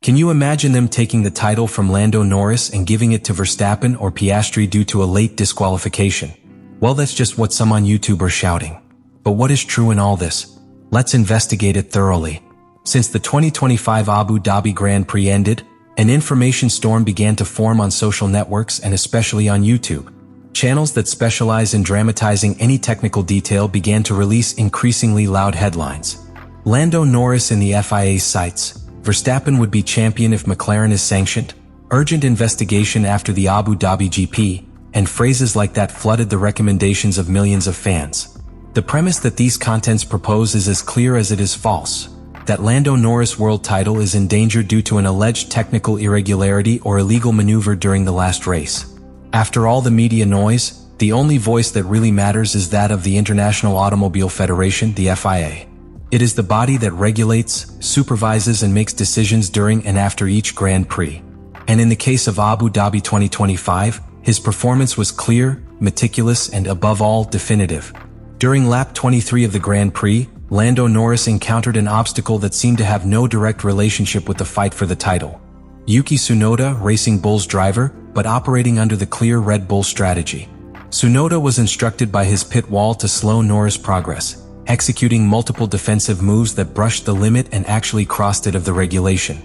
Can you imagine them taking the title from Lando Norris and giving it to Verstappen or Piastri due to a late disqualification? Well, that's just what some on YouTube are shouting. But what is true in all this? Let's investigate it thoroughly. Since the 2025 Abu Dhabi Grand Prix ended, an information storm began to form on social networks and especially on YouTube. Channels that specialize in dramatizing any technical detail began to release increasingly loud headlines. Lando Norris in the FIA's sights. Verstappen would be champion if McLaren is sanctioned. Urgent investigation after the Abu Dhabi GP, and phrases like that flooded the recommendations of millions of fans. The premise that these contents propose is as clear as it is false. That Lando Norris' world title is in danger due to an alleged technical irregularity or illegal maneuver during the last race. After all the media noise, the only voice that really matters is that of the International Automobile Federation, the FIA. It is the body that regulates, supervises and makes decisions during and after each Grand Prix. And in the case of Abu Dhabi 2025, his performance was clear, meticulous and above all, definitive. During lap 23 of the Grand Prix, Lando Norris encountered an obstacle that seemed to have no direct relationship with the fight for the title. Yuki Tsunoda, Racing Bull's driver, but operating under the clear Red Bull strategy. Tsunoda was instructed by his pit wall to slow Norris' progress, executing multiple defensive moves that brushed the limit and actually crossed it of the regulation.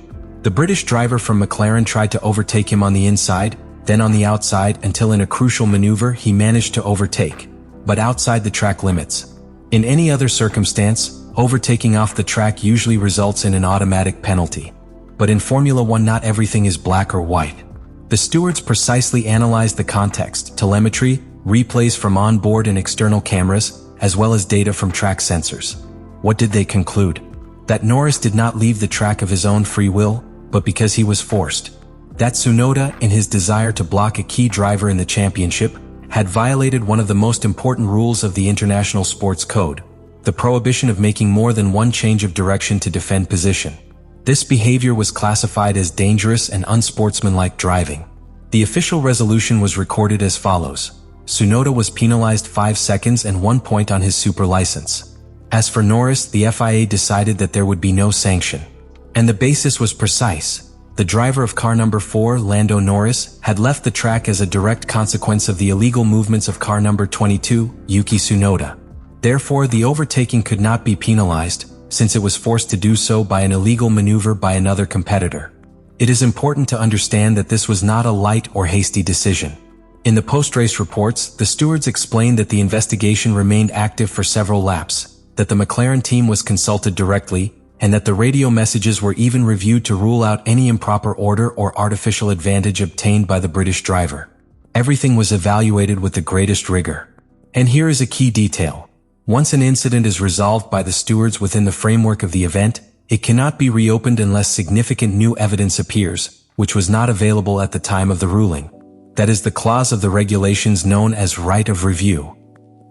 The British driver from McLaren tried to overtake him on the inside, then on the outside until in a crucial maneuver he managed to overtake, but outside the track limits. In any other circumstance, overtaking off the track usually results in an automatic penalty. But in Formula One not everything is black or white. The stewards precisely analyzed the context, telemetry, replays from onboard and external cameras, as well as data from track sensors. What did they conclude? That Norris did not leave the track of his own free will, but because he was forced. That Tsunoda, in his desire to block a key driver in the championship, had violated one of the most important rules of the International Sports Code, the prohibition of making more than one change of direction to defend position. This behavior was classified as dangerous and unsportsmanlike driving. The official resolution was recorded as follows. Tsunoda was penalized 5 seconds and 1 point on his super license. As for Norris, the FIA decided that there would be no sanction. And the basis was precise. The driver of car number 4, Lando Norris, had left the track as a direct consequence of the illegal movements of car number 22, Yuki Tsunoda. Therefore, the overtaking could not be penalized, since it was forced to do so by an illegal maneuver by another competitor. It is important to understand that this was not a light or hasty decision. In the post-race reports, the stewards explained that the investigation remained active for several laps, that the McLaren team was consulted directly, and that the radio messages were even reviewed to rule out any improper order or artificial advantage obtained by the British driver. Everything was evaluated with the greatest rigor. And here is a key detail. Once an incident is resolved by the stewards within the framework of the event, it cannot be reopened unless significant new evidence appears, which was not available at the time of the ruling. That is the clause of the regulations known as right of review.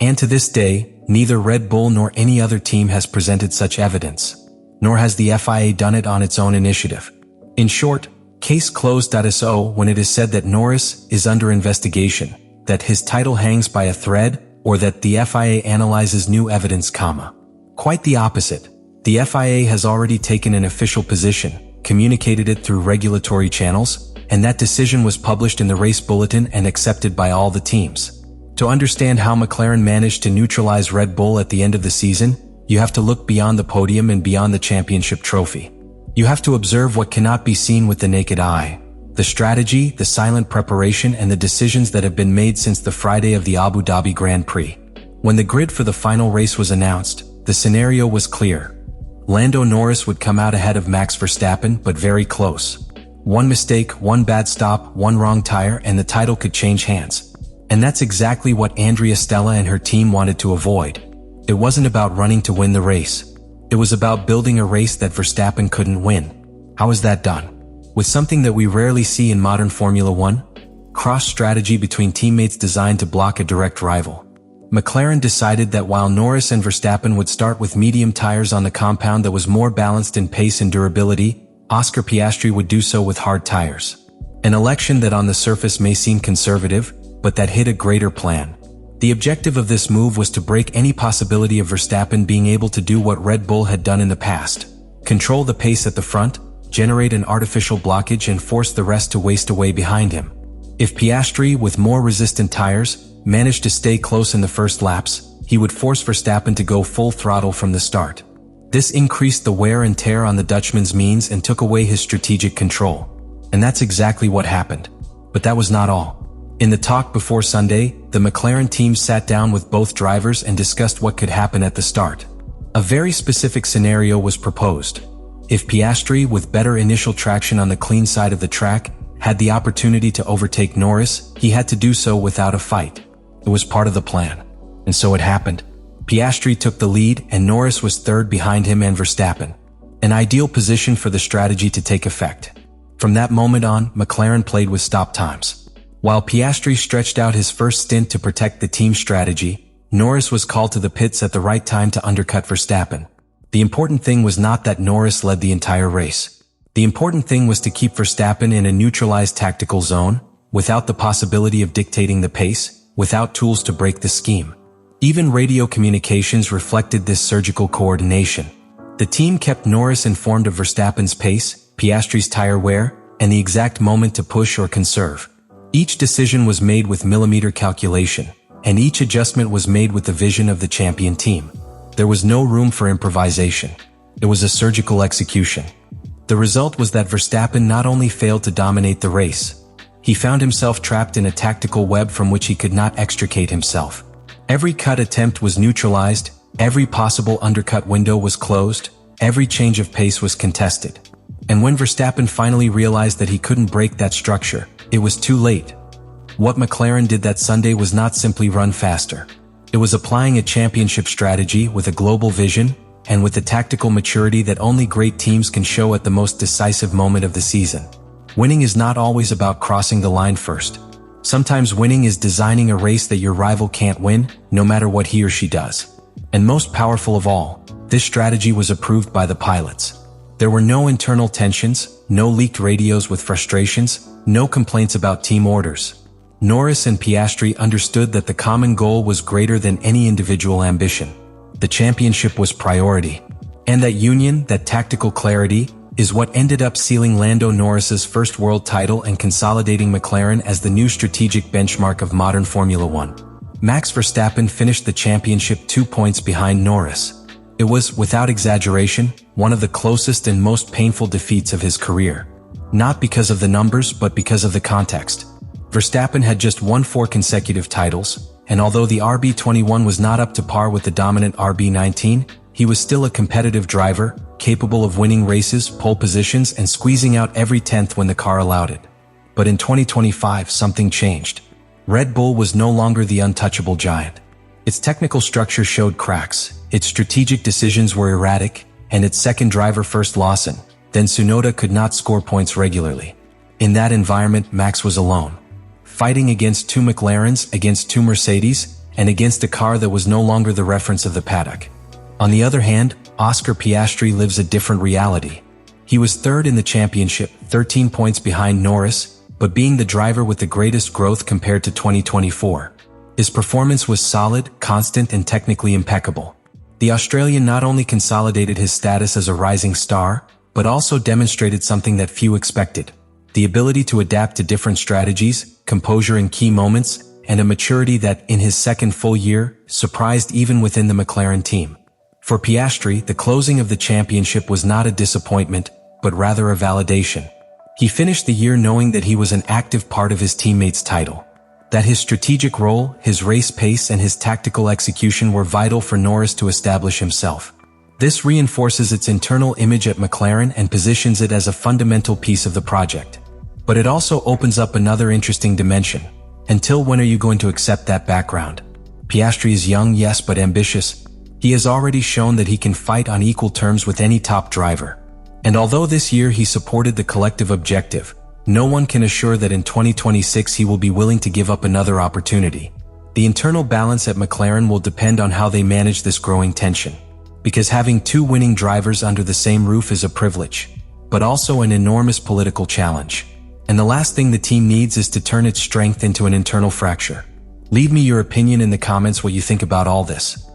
And to this day, neither Red Bull nor any other team has presented such evidence, nor has the FIA done it on its own initiative. In short, case closed. So when it is said that Norris is under investigation, that his title hangs by a thread, or that the FIA analyzes new evidence, quite the opposite. The FIA has already taken an official position, communicated it through regulatory channels, and that decision was published in the race bulletin and accepted by all the teams. To understand how McLaren managed to neutralize Red Bull at the end of the season, you have to look beyond the podium and beyond the championship trophy. You have to observe what cannot be seen with the naked eye. The strategy, the silent preparation, and the decisions that have been made since the Friday of the Abu Dhabi Grand Prix. When the grid for the final race was announced, the scenario was clear. Lando Norris would come out ahead of Max Verstappen, but very close. One mistake, one bad stop, one wrong tire, and the title could change hands. And that's exactly what Andrea Stella and her team wanted to avoid. It wasn't about running to win the race. It was about building a race that Verstappen couldn't win. How is that done? With something that we rarely see in modern Formula One, cross-strategy between teammates designed to block a direct rival. McLaren decided that while Norris and Verstappen would start with medium tires on the compound that was more balanced in pace and durability, Oscar Piastri would do so with hard tires. An election that on the surface may seem conservative, but that hid a greater plan. The objective of this move was to break any possibility of Verstappen being able to do what Red Bull had done in the past. Control the pace at the front, generate an artificial blockage and force the rest to waste away behind him. If Piastri, with more resistant tires, managed to stay close in the first laps, he would force Verstappen to go full throttle from the start. This increased the wear and tear on the Dutchman's means and took away his strategic control. And that's exactly what happened. But that was not all. In the talk before Sunday, the McLaren team sat down with both drivers and discussed what could happen at the start. A very specific scenario was proposed. If Piastri, with better initial traction on the clean side of the track, had the opportunity to overtake Norris, he had to do so without a fight. It was part of the plan. And so it happened. Piastri took the lead and Norris was third behind him and Verstappen. An ideal position for the strategy to take effect. From that moment on, McLaren played with stop times. While Piastri stretched out his first stint to protect the team strategy, Norris was called to the pits at the right time to undercut Verstappen. The important thing was not that Norris led the entire race. The important thing was to keep Verstappen in a neutralized tactical zone, without the possibility of dictating the pace, without tools to break the scheme. Even radio communications reflected this surgical coordination. The team kept Norris informed of Verstappen's pace, Piastri's tire wear, and the exact moment to push or conserve. Each decision was made with millimeter calculation, and each adjustment was made with the vision of the champion team. There was no room for improvisation. It was a surgical execution. The result was that Verstappen not only failed to dominate the race, he found himself trapped in a tactical web from which he could not extricate himself. Every cut attempt was neutralized, every possible undercut window was closed, every change of pace was contested. And when Verstappen finally realized that he couldn't break that structure, it was too late. What McLaren did that Sunday was not simply run faster. It was applying a championship strategy with a global vision, and with the tactical maturity that only great teams can show at the most decisive moment of the season. Winning is not always about crossing the line first. Sometimes winning is designing a race that your rival can't win, no matter what he or she does. And most powerful of all, this strategy was approved by the pilots. There were no internal tensions, no leaked radios with frustrations, no complaints about team orders. Norris and Piastri understood that the common goal was greater than any individual ambition. The championship was priority. And that union, that tactical clarity, is what ended up sealing Lando Norris's first world title and consolidating McLaren as the new strategic benchmark of modern Formula One. Max Verstappen finished the championship 2 points behind Norris. It was, without exaggeration, one of the closest and most painful defeats of his career. Not because of the numbers, but because of the context. Verstappen had just won 4 consecutive titles, and although the RB21 was not up to par with the dominant RB19, he was still a competitive driver, capable of winning races, pole positions, and squeezing out every tenth when the car allowed it. But in 2025, something changed. Red Bull was no longer the untouchable giant. Its technical structure showed cracks, its strategic decisions were erratic, and its second driver, first Lawson, then Tsunoda, could not score points regularly. In that environment, Max was alone. Fighting against 2 McLarens, against 2 Mercedes, and against a car that was no longer the reference of the paddock. On the other hand, Oscar Piastri lives a different reality. He was third in the championship, 13 points behind Norris, but being the driver with the greatest growth compared to 2024. His performance was solid, constant, and technically impeccable. The Australian not only consolidated his status as a rising star, but also demonstrated something that few expected: the ability to adapt to different strategies, composure in key moments, and a maturity that, in his second full year, surprised even within the McLaren team. For Piastri, the closing of the championship was not a disappointment, but rather a validation. He finished the year knowing that he was an active part of his teammates' title. That his strategic role, his race pace, and his tactical execution were vital for Norris to establish himself. This reinforces its internal image at McLaren and positions it as a fundamental piece of the project. But it also opens up another interesting dimension. Until when are you going to accept that background? Piastri is young, yes, but ambitious. He has already shown that he can fight on equal terms with any top driver. And although this year he supported the collective objective, no one can assure that in 2026 he will be willing to give up another opportunity. The internal balance at McLaren will depend on how they manage this growing tension. Because having 2 winning drivers under the same roof is a privilege, but also an enormous political challenge. And the last thing the team needs is to turn its strength into an internal fracture. Leave me your opinion in the comments what you think about all this.